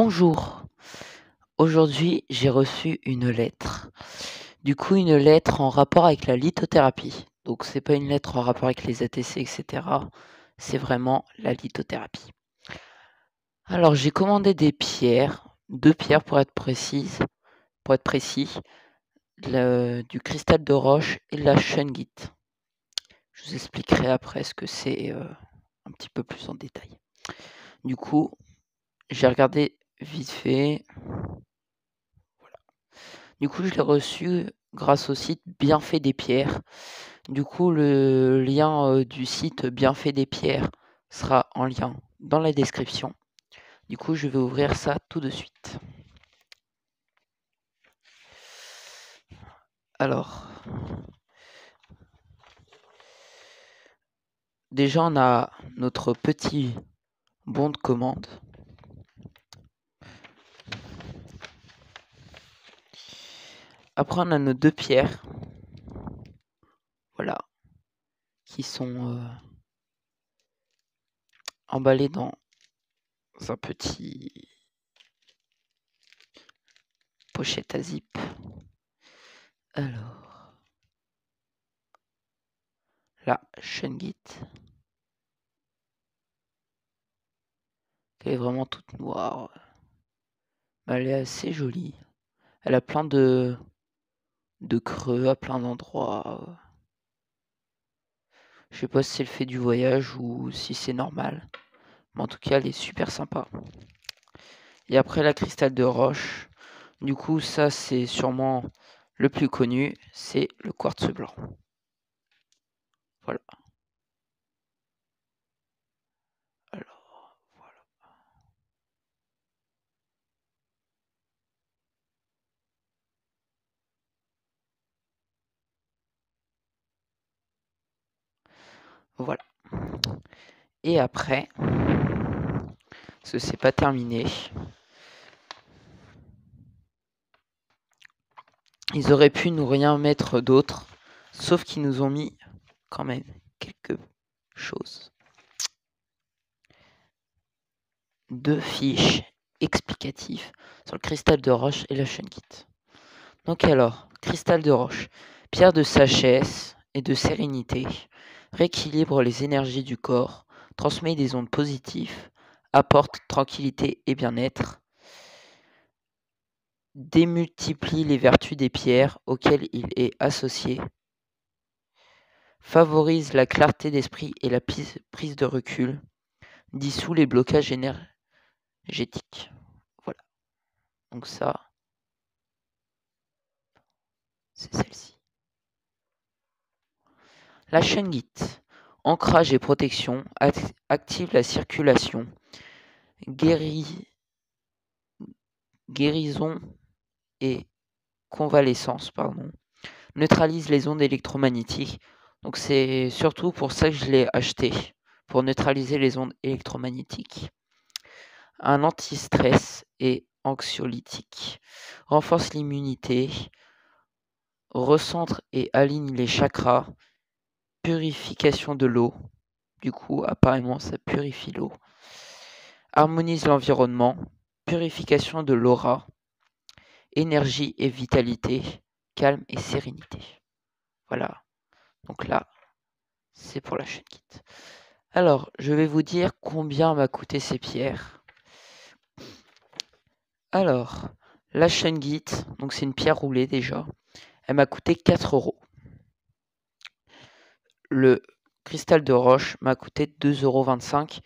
Bonjour, aujourd'hui j'ai reçu une lettre. Du coup, une lettre en rapport avec la lithothérapie. Donc c'est pas une lettre en rapport avec les ATC, etc. C'est vraiment la lithothérapie. Alors j'ai commandé des pierres, 2 pierres pour être précis, du cristal de roche et de la shungite. Je vous expliquerai après ce que c'est un petit peu plus en détail. Du coup, j'ai regardé vite fait. Du coup, je l'ai reçu grâce au site Bienfait des Pierres. Du coup, le lien du site Bienfait des Pierres sera en lien dans la description. Du coup, je vais ouvrir ça tout de suite. Alors, déjà, on a notre petit bon de commande. Après, on a nos 2 pierres. Voilà. Qui sont emballées dans un petit pochette à zip. Alors, la shungite. Elle est vraiment toute noire. Elle est assez jolie. Elle a plein de creux à plein d'endroits. Je sais pas si c'est le fait du voyage ou si c'est normal. Mais en tout cas, elle est super sympa. Et après, la cristal de roche. Du coup, ça, c'est sûrement le plus connu. C'est le quartz blanc. Voilà. Alors, voilà. Voilà. Et après, parce que c'est pas terminé, ils auraient pu nous rien mettre d'autre, sauf qu'ils nous ont mis quand même quelque chose. 2 fiches explicatives sur le cristal de roche et la shungite. Donc alors, cristal de roche, pierre de sagesse et de sérénité, rééquilibre les énergies du corps, transmet des ondes positives, apporte tranquillité et bien-être, démultiplie les vertus des pierres auxquelles il est associé, favorise la clarté d'esprit et la prise de recul, dissout les blocages énergétiques. Voilà. Donc ça, c'est celle-ci. La shungite, ancrage et protection, active la circulation, guérison et convalescence, neutralise les ondes électromagnétiques. Donc c'est surtout pour ça que je l'ai acheté, pour neutraliser les ondes électromagnétiques. Un anti-stress et anxiolytique, renforce l'immunité, recentre et aligne les chakras, purification de l'eau. Du coup, apparemment, ça purifie l'eau. Harmonise l'environnement, purification de l'aura, énergie et vitalité, calme et sérénité. Voilà. Donc là, c'est pour la shungite. Alors, je vais vous dire combien m'a coûté ces pierres. Alors, la shungite, donc c'est une pierre roulée déjà, elle m'a coûté 4 €. Le cristal de roche m'a coûté 2,25 €.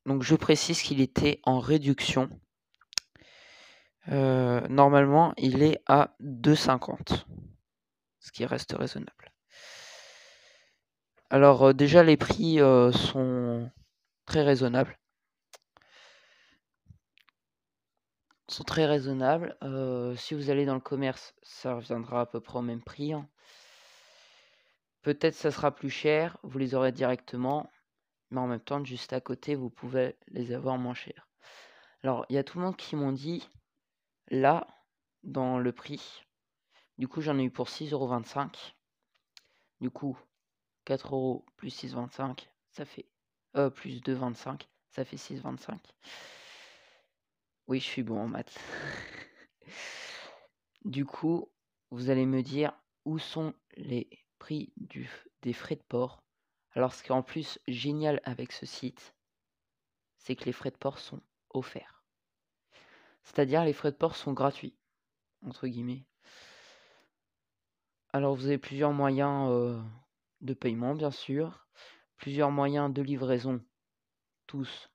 Donc je précise qu'il était en réduction. Normalement, il est à 2,50 €, ce qui reste raisonnable. Alors déjà, les prix sont très raisonnables. Sont très raisonnables. Si vous allez dans le commerce, ça reviendra à peu près au même prix. Peut-être ça sera plus cher, vous les aurez directement, mais en même temps, juste à côté, vous pouvez les avoir moins cher. Alors, il y a tout le monde qui m'ont dit, là, dans le prix, du coup, j'en ai eu pour 6,25 €. Du coup, 4 € plus 6,25, ça fait plus 2,25, ça fait 6,25. Oui, je suis bon en maths. Du coup, vous allez me dire où sont les prix des frais de port. Alors, ce qui est en plus génial avec ce site, c'est que les frais de port sont offerts. C'est-à-dire les frais de port sont gratuits, entre guillemets. Alors, vous avez plusieurs moyens de paiement, bien sûr. Plusieurs moyens de livraison, tous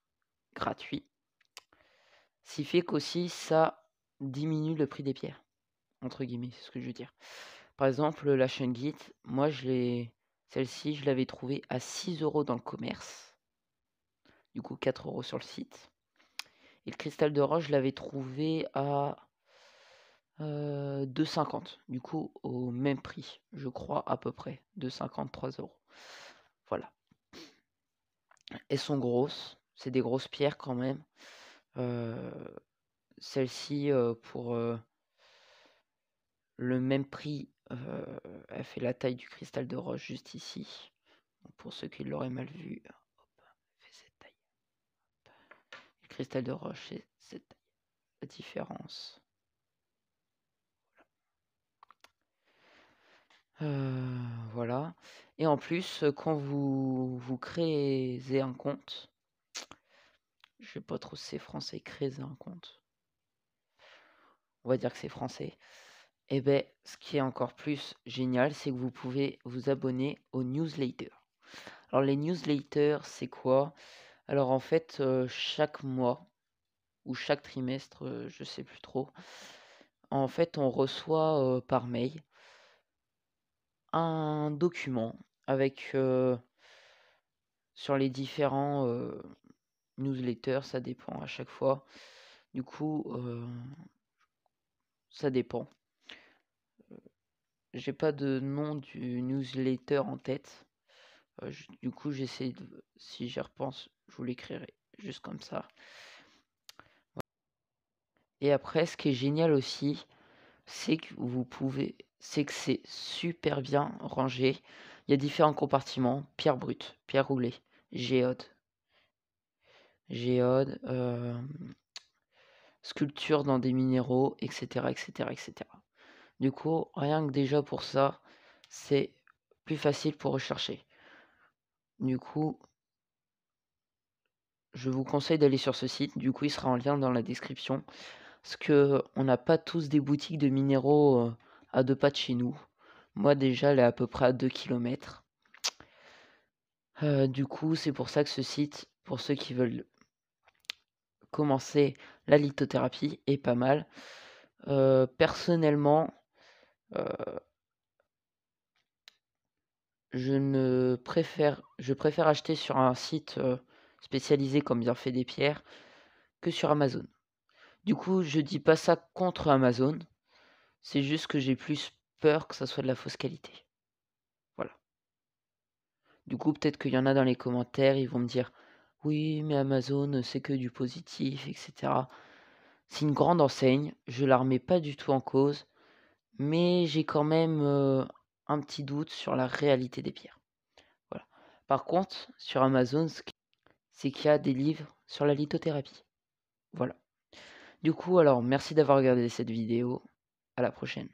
gratuits. Ce qui fait qu'aussi, ça diminue le prix des pierres, entre guillemets, c'est ce que je veux dire. Par exemple, la Shungite, moi, celle-ci, je l'avais trouvée à 6 € dans le commerce. Du coup, 4 € sur le site. Et le cristal de roche, je l'avais trouvé à 2,50. Du coup, au même prix, je crois, à peu près. 2,50, 3 €. Voilà. Elles sont grosses. C'est des grosses pierres quand même. Celle-ci, pour le même prix, elle fait la taille du cristal de roche juste ici. Donc, pour ceux qui l'auraient mal vu, hop, elle fait cette taille. Le cristal de roche, c'est cette taille. La différence. Voilà. Et en plus, quand vous créez un compte, je sais pas trop si c'est français, créer un compte. On va dire que c'est français. Et ben, ce qui est encore plus génial, c'est que vous pouvez vous abonner aux newsletters. Alors les newsletters, c'est quoi? Alors en fait, chaque mois ou chaque trimestre, je sais plus trop. En fait, on reçoit par mail un document avec sur les différents newsletters, ça dépend à chaque fois. Du coup, ça dépend. J'ai pas de nom du newsletter en tête. Du coup, j'essaie de, si j'y repense, je vous l'écrirai juste comme ça. Et après, ce qui est génial aussi, c'est que c'est super bien rangé. Il y a différents compartiments, pierre brute, pierre roulée, géode, sculpture dans des minéraux, etc., etc., etc. Du coup, rien que déjà pour ça, c'est plus facile pour rechercher. Du coup, je vous conseille d'aller sur ce site. Du coup, il sera en lien dans la description. Parce que on n'a pas tous des boutiques de minéraux à 2 pas de chez nous. Moi, déjà, elle est à peu près à 2 km. Du coup, c'est pour ça que ce site, pour ceux qui veulent commencer la lithothérapie, est pas mal. Personnellement, je préfère acheter sur un site spécialisé comme Bienfait des Pierres que sur Amazon. Du coup, je dis pas ça contre Amazon, c'est juste que j'ai plus peur que ça soit de la fausse qualité. Voilà. Du coup, peut-être qu'il y en a dans les commentaires, ils vont me dire oui, mais Amazon, c'est que du positif, etc. C'est une grande enseigne, je la remets pas du tout en cause, mais j'ai quand même un petit doute sur la réalité des pierres. Voilà. Par contre, sur Amazon, c'est qu'il y a des livres sur la lithothérapie. Voilà. Du coup, alors, merci d'avoir regardé cette vidéo. À la prochaine.